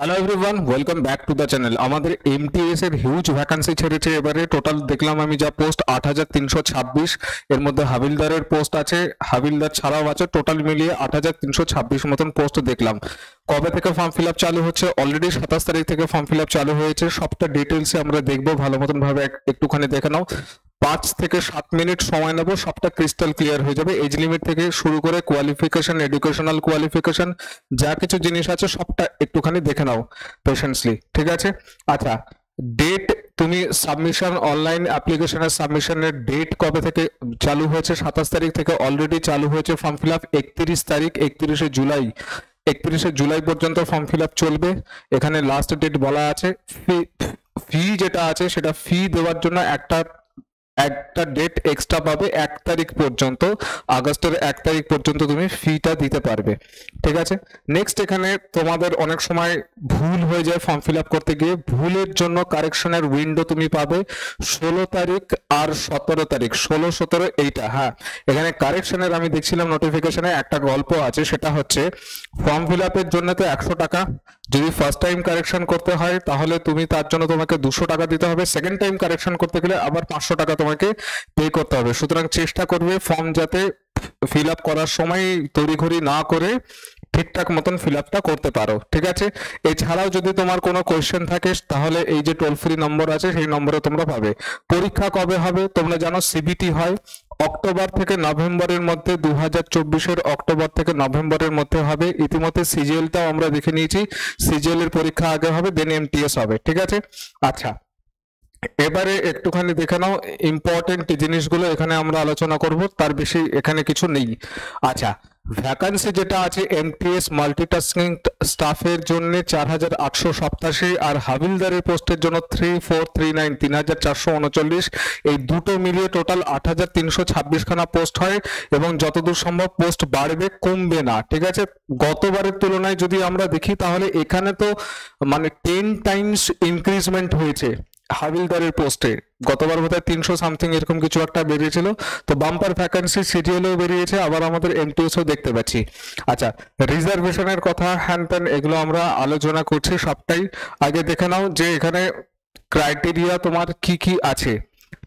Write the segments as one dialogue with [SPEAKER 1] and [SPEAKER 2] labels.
[SPEAKER 1] Hello everyone, welcome back to the channel. আমাদের MTS এর huge vacancy ছেড়েছে এবারে। টোটাল দেখলাম আমি যা পোস্ট ৮৩২৬, এর মধ্যে হাবিলদারের পোস্ট আছে, হাবিলদার ছাড়াও আছে, টোটাল মিলিয়ে ৮৩২৬ মতন পোস্ট দেখলাম। কবে থেকে ফর্ম ফিল আপ চালু হচ্ছে? অলরেডি ২৭ তারিখ থেকে ফর্ম ফিল আপ চালু হয়েছে। সবটা ডিটেলসে আমরা দেখবো, ভালো মতন ভাবে একটুখানি দেখে নাও। ৫ থেকে ৭ মিনিট সময় নেবো, সবটা ক্রিস্টাল ক্লিয়ার হয়ে যাবে। এজ লিমিট থেকে শুরু করে কোয়ালিফিকেশন, এডুকেশনাল কোয়ালিফিকেশন, যা কিছু জিনিস আছে সবটা একটুখানি দেখে নাও পেশেন্টসলি, ঠিক আছে? আচ্ছা, ডেট, তুমি সাবমিশন, অনলাইন অ্যাপ্লিকেশনের সাবমিশনের ডেট কবে থেকে চালু হয়েছে? ২৭ তারিখ থেকে অলরেডি চালু হয়েছে ফর্ম ফিল আপ। ৩১ তারিখ, ৩১শে জুলাই, ৩১শে জুলাই পর্যন্ত ফর্ম ফিল আপ চলবে। এখানে লাস্ট ডেট বলা আছে। ফি যেটা আছে সেটা ফি দেওয়ার জন্য একটা ডেট এক্সট্রা পাবে। ১ তারিখ পর্যন্ত, আগস্টের ১ তারিখ পর্যন্ত তুমি ফিটা দিতে পারবে, ঠিক আছে? নেক্সট, এখানে তোমাদের অনেক সময় ভুল হয়ে যায় ফর্ম ফিল আপ করতে গিয়ে। ভুলের জন্য কারেকশনের উইন্ডো তুমি পাবে ১৬ তারিখ আর ১৭ তারিখ, ১৬, ১৭ এইটা। হ্যাঁ, এখানে কারেকশনের আমি দেখছিলাম নোটিফিকেশনে একটা গল্প আছে, সেটা হচ্ছে ফর্ম ফিল আপের জন্য তো ১০০ টাকা, যদি ফার্স্ট টাইম কারেকশন করতে হয় তাহলে তুমি তার জন্য তোমাকে ২০০ টাকা দিতে হবে। সেকেন্ড টাইম কারেকশন করতে গেলে আবার ৫০০ টাকা তোমাকে পে করতে হবে। সুতরাং চেষ্টা করবে ফর্ম যাতে ফিল আপ করার সময় তড়িঘড়ি না করে ঠিকঠাক মতন ফিল আপটা করতে পারো, ঠিক আছে? এছাড়াও যদি তোমার কোনো কোয়েশ্চেন থাকে তাহলে এই যে টোল ফ্রি নম্বর আছে সেই নম্বরে তোমরা পাবে। পরীক্ষা কবে হবে? তোমরা জানো সিবিটি হয় অক্টোবর থেকে নভেম্বরের মধ্যে, ২০২৪-এর অক্টোবর থেকে নভেম্বরের মধ্যে হবে। ইতিমধ্যে সিজিএলটাও আমরা দেখে নিয়েছি, সিজিএল এর পরীক্ষা আগে হবে, দেন এমটিএস হবে, ঠিক আছে? আচ্ছা, এবারে একটুখানি দেখে নাও ইম্পর্টেন্ট জিনিসগুলো এখানে আমরা আলোচনা করব, তার বেশি এখানে কিছু নেই। আচ্ছা, ভ্যাকান্সি যেটা আছে এমটিএস মাল্টিটাস্কিং স্টাফের জন্য ৪৮৮৭, আর হাবিলদারের পোস্টের জন্য 3439, ৩৪39, এই দুটো মিলিয়ে টোটাল ৮৩২৬ খানা পোস্ট হয়। এবং যতদূর সম্ভব পোস্ট বাড়বে, কমবে না, ঠিক আছে? গতবারের তুলনায় যদি আমরা দেখি তাহলে এখানে তো মানে 10 টাইমস ইনক্রিজমেন্ট হয়েছে হাবিলদারের পোস্টে। গতবার বোধহয় ৩০০ সামথিং এরকম কিছু একটা বেরিয়েছিল। তো বাম্পার ভ্যাকান্সি সিরিয়ালেও বেরিয়েছে, আবার আমাদের এমটিএসও দেখতে পাচ্ছি। আচ্ছা, রিজার্ভেশনের কথা, হ্যান ত্যান, এগুলো আমরা আলোচনা করছি সবটাই। আগে দেখে নাও যে এখানে ক্রাইটেরিয়া তোমার কি কি আছে,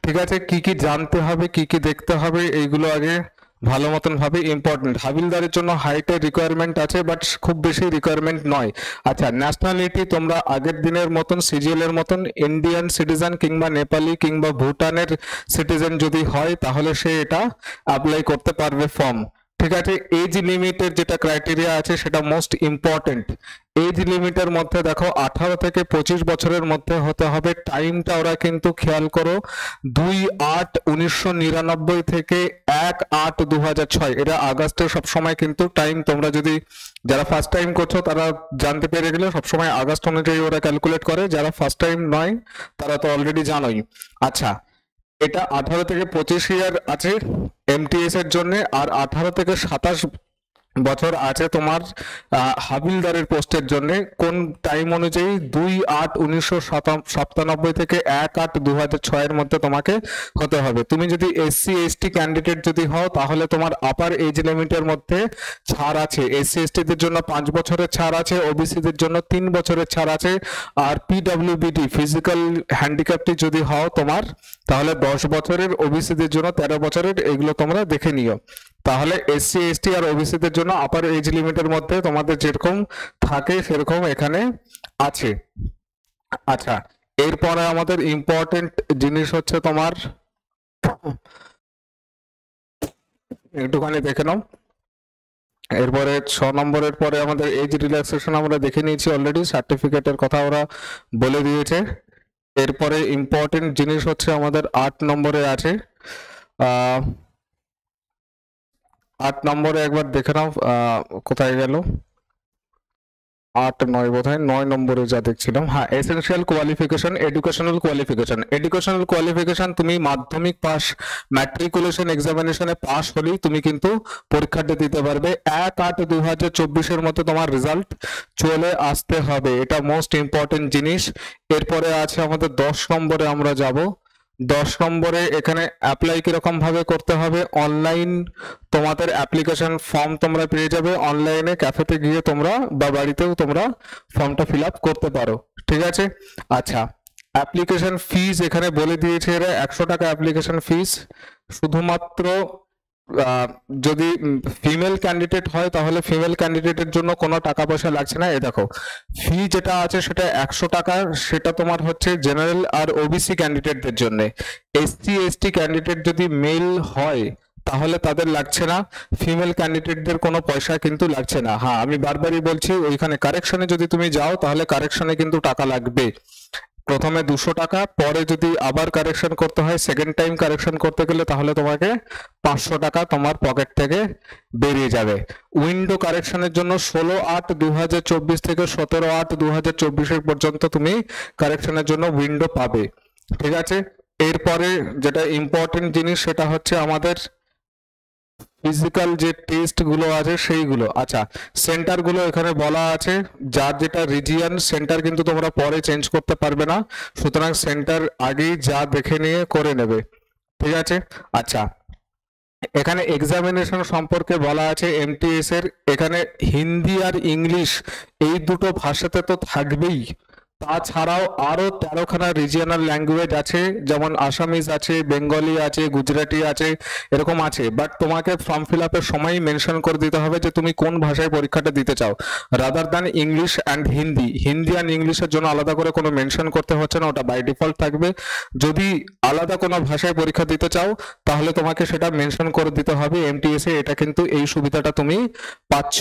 [SPEAKER 1] ঠিক আছে? কি কি জানতে হবে, কি কি দেখতে হবে, এইগুলো আগে ভালো মতন ভাবে ইম্পর্টেন্ট। হাবিলদারের জন্য হাইটের রিকোয়ারমেন্ট আছে, বাট খুব বেশি রিকোয়ারমেন্ট নয়। আচ্ছা, ন্যাশনালিটি তোমরা আগের দিনের মতন সিজিএল এর মতন ইন্ডিয়ান সিটিজেন কিংবা নেপালি কিংবা ভুটানের সিটিজেন যদি হয় তাহলে সে এটা অ্যাপ্লাই করতে পারবে ফর্ম, ঠিক আছে? এজ লিমিটের যেটা ক্রাইটেরিয়া আছে সেটা মোস্ট ইম্পর্টেন্ট। এজ লিমিটের মধ্যে দেখো ১৮ থেকে ২৫ বছরের মধ্যে হতে হবে। টাইমটা ওরা কিন্তু খেয়াল করো, ২/৮/১৯৯৯ থেকে ১/৮/২০০৬, এটা আগস্টের সবসময় কিন্তু টাইম। তোমরা যদি যারা ফার্স্ট টাইম করছো তারা জানতে পেরে গেলে, সবসময় আগস্ট অনুযায়ী ওরা ক্যালকুলেট করে। যারা ফার্স্ট টাইম নয় তারা তো অলরেডি জানোই। আচ্ছা, এটা ১৮ থেকে ২৫ ইয়ার আছে এমটিএস এর জন্য, আর ১৮ থেকে ২৭ বছর আছে তোমার হাবিলদারের পোস্টের জন্য। কোন টাইম অনুযায়ী? ২/৮/১৯৯৭ থেকে ১/৮/২০০৬ এর মধ্যে তোমাকে হতে হবে। তুমি যদি এসসি এসটি ক্যান্ডিডেট যদি হও তাহলে তোমার আপার এজ লিমিটের মধ্যে ছাড় আছে। এসসি এসটি দের জন্য ৫ বছরের ছাড় আছে, ওবিসি দের জন্য ৩ বছরের ছাড় আছে। আর পিডব্লিউবিডি ফিজিক্যাল হ্যান্ডিক্যাপটি যদি হও তোমার, তাহলে ১০ বছরের, ওবিসি দের জন্য ১৩ বছরের। এগুলো তোমরা দেখে নিও। তাহলে এসসি এসটি আর ওবিসি দের জন্য আপার এজ লিমিটের মধ্যে তোমাদের যেরকম থাকে সেরকম এখানে আছে। আচ্ছা, এরপরে আমাদের ইম্পর্টেন্ট জিনিস হচ্ছে তোমার, একটুখানি দেখে নাও। এরপরে ৬ নম্বরের পরে আমাদের এজ রিল্যাক্সেশন আমরা দেখে নিয়েছি অলরেডি, সার্টিফিকেটের কথা ওরা বলে দিয়েছে। এরপরে ইম্পর্টেন্ট জিনিস হচ্ছে আমাদের ৮ নম্বরে আছে। ৮ নম্বরে একবার দেখে নাও, কোথায় গেল? ৮, ৯ বোধহয় ৯ নম্বরে যা দেখছিলাম। হ্যাঁ, essential qualification, educational qualification. Educational qualification তুমি মাধ্যমিক পাস, ম্যাট্রিকুলেশন এক্সামিনেশনে পাস হলেই তুমি কিন্তু পরীক্ষাটা দিতে পারবে। ১/৮/২০২৪ এর মধ্যে তোমার রেজাল্ট চলে আসতে হবে, এটা মোস্ট ইম্পর্টেন্ট জিনিস। এরপরে আছে আমাদের ১০ নম্বরে আমরা যাব। 10 নম্বরে এখানে অ্যাপ্লাই কিরকম ভাবে করতে হবে, অনলাইন তোমাদের অ্যাপ্লিকেশন ফর্ম তোমরা পেয়ে যাবে অনলাইনে, ক্যাফেতে গিয়ে তোমরা বা বাড়িতেও তোমরা ফর্মটা ফিল আপ করতে পারো, ঠিক আছে। আচ্ছা, অ্যাপ্লিকেশন ফিস এখানে বলে দিয়েছে এরা 100 টাকা অ্যাপ্লিকেশন ফিস। শুধুমাত্র যদি ফিমেল ক্যান্ডিডেট হয় তাহলে ফিমেল ক্যান্ডিডেটের জন্য কোনো টাকা পয়সা লাগছে না। এ দেখো ফি যেটা আছে সেটা 100 টাকা, সেটা তোমার হচ্ছে জেনারেল আর ওবিসি ক্যান্ডিডেটদের জন্য। এসসি এসটি ক্যান্ডিডেট যদি মেল হয় তাহলে তাদের লাগছে না, ফিমেল ক্যান্ডিডেটদের কোনো পয়সা কিন্তু লাগছে না। হ্যাঁ, আমি বারবারই বলছি ওইখানে কারেকশনে যদি তুমি যাও তাহলে কারেকশনে কিন্তু টাকা লাগবে। প্রথমে 200 টাকা, পরে যদি আবার কারেকশন করতে হয়, সেকেন্ড টাইম কারেকশন করতে গেলে তাহলে তোমাকে 500 টাকা তোমার পকেট থেকে বেরিয়ে যাবে। উইন্ডো কারেকশনের জন্য 16/8/2024 থেকে 17/8/2024 পর্যন্ত তুমি কারেকশনের জন্য উইন্ডো পাবে, ঠিক আছে। এরপরে যেটা ইম্পর্টেন্ট জিনিস সেটা হচ্ছে আমাদের ফিজিক্যাল যে টেস্ট গুলো আছে সেইগুলো। আচ্ছা, সেন্টার গুলো এখানে বলা আছে, যার যেটা রিজিয়ন সেন্টার কিন্তু তোমরা পরে চেঞ্জ করতে পারবে না, সুতরাং সেন্টার আগেই যা দেখে নিয়ে করে নেবে, ঠিক আছে। আচ্ছা, এখানে এক্সামিনেশন সম্পর্কে বলা আছে এমটিএস এর, এখানে হিন্দি আর ইংলিশ এই দুটো ভাষাতে তো থাকবেই, তাছাড়াও আরো 13খানা রিজিয়নাল ল্যাঙ্গুয়েজ আছে, যেমন আসামিজ আছে, বেঙ্গলি আছে, গুজরাটি আছে, এরকম আছে। বাট তোমাকে ফর্ম ফিল আপের সময় মেনশন করে দিতে হবে যে তুমি কোন ভাষায় পরীক্ষাটা দিতে চাও, rather than English and Hindi. Hindi and ইংলিশের জন্য আলাদা করে কোনো মেনশন করতে হচ্ছে না, ওটা বাই ডিফল্ট থাকবে। যদি আলাদা কোনো ভাষায় পরীক্ষা দিতে চাও তাহলে তোমাকে সেটা মেনশন করে দিতে হবে এমটিএস এ, এটা কিন্তু এই সুবিধাটা তুমি পাচ্ছ।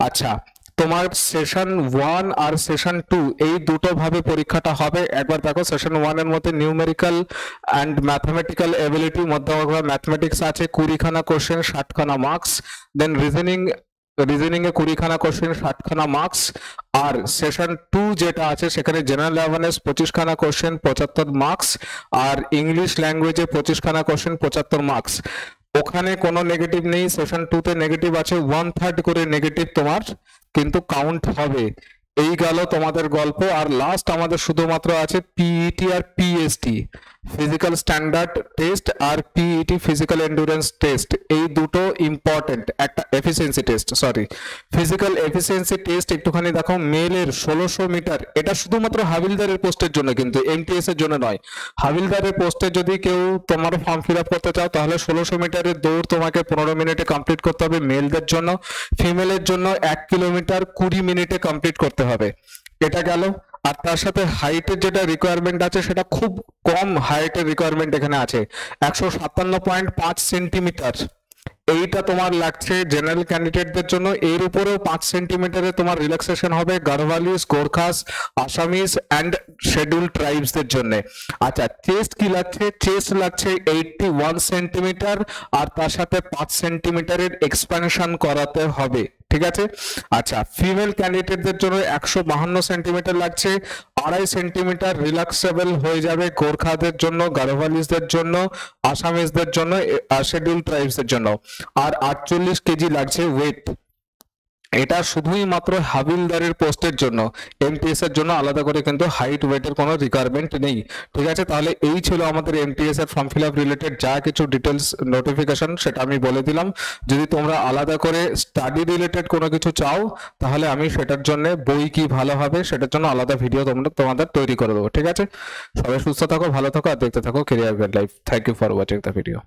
[SPEAKER 1] আচ্ছা, তোমার সেশন 1 আর সেশন 2 এই দুটো ভাবে পরীক্ষাটা হবে। একবার দেখো, সেশন 1 এর মধ্যে নিউমেরিক্যাল অ্যান্ড ম্যাথমেটিক্যাল এবিলিটি মধ্যে ম্যাথমেটিক্স আছে 20খানা কোশ্চেন 60খানা মার্কস, দেন রিজনিং এ 20খানা কোশ্চেন 60খানা মার্কস। আর সেশন 2 যেটা আছে সেখানে জেনারেল অ্যাওয়ারনেস 25খানা কোশ্চেন 75 মার্কস, আর ইংলিশ ল্যাঙ্গুয়েজে 25খানা কোশ্চেন 75 মার্কস। ওখানে কোনো নেগেটিভ নেই, সেশন 2 তে নেগেটিভ আছে 1/3 করে নেগেটিভ তোমার কিন্তু কাউন্ট হবে। এই গেল তোমাদের গল্প। আর লাস্ট আমাদের শুধুমাত্র আছে পিইটি আর পিএসটি, ফিজিক্যাল স্ট্যান্ডার্ড টেস্ট আর পিইটি ফিজিক্যাল এন্ডুরেন্স টেস্ট, এই দুটো ইম্পর্টেন্ট। একটা efficiency test, sorry physical efficiency test একটুখানি দেখো, মেলের 1600 মিটার, এটা শুধুমাত্র হাবিলদারের পোস্টের জন্য কিন্তু এমটিএস এর জন্য নয়। হাবিলদারের পোস্টে যদি কেউ তোমার ফর্ম ফিল আপ করতে চাও তাহলে 1600 মিটারের দৌড় তোমাকে 15 মিনিটে কমপ্লিট করতে হবে মেলদের জন্য, ফিমেলের জন্য 1 কিলোমিটার 20 মিনিটে কমপ্লিট করতে হবে। এটা গেল। আর তার সাথে হাইটের যেটা রিকোয়ারমেন্ট আছে সেটা খুব কম হাইটের রিকোয়ারমেন্ট এখানে আছে 157.5 সেন্টিমিটার, এইটা তোমার লাগছে জেনারেল ক্যান্ডিডেটদের জন্য। এর উপরেও 5 সেন্টিমিটারে তোমার রিল্যাক্সেশন হবে গারোয়ালিস, গোর্খাস, আসামিস অ্যান্ড শিডিউল ট্রাইবসদের জন্য। আচ্ছা, চেস্ট কি লাগছে? চেস্ট লাগছে 81 সেন্টিমিটার, আর তার সাথে 5 সেন্টিমিটারের এক্সপ্যানশন করাতে হবে, ঠিক আছে। আচ্ছা, ফিমেল ক্যান্ডিডেটদের জন্য 152 সেন্টিমিটার লাগছে, 2.5 সেন্টিমিটার রিল্যাক্সেবল হয়ে যাবে গোর্খাদের জন্য, গারোয়ালিসদের জন্য, আসামিসদের জন্য, আর শিডিউল ট্রাইবসদের জন্য। আর 48 কেজি লাগছে ওয়েট। এটা শুধুই মাত্র হাবিলদারের পোস্টের জন্য, এমটিএস এর জন্য আলাদা করে কিন্তু হাইট ওয়েটের কোনো রিকোয়ারমেন্ট নেই, ঠিক আছে। তাহলে এই ছিল আমাদের এমটিএস এর ফর্ম ফিল আপ রিলেটেড যা কিছু ডিটেলস নোটিফিকেশন সেটা আমি বলে দিলাম। যদি তোমরা আলাদা করে স্টাডি রিলেটেড কোনো কিছু চাও তাহলে আমি সেটার জন্য বই কি ভালো হবে সেটার জন্য আলাদা ভিডিও তোমাদের তৈরি করে দেবো, ঠিক আছে। সবাই সুস্থ থাকো, ভালো থাকো, আর দেখতে থাকো career guide life. Thank you for watching the video.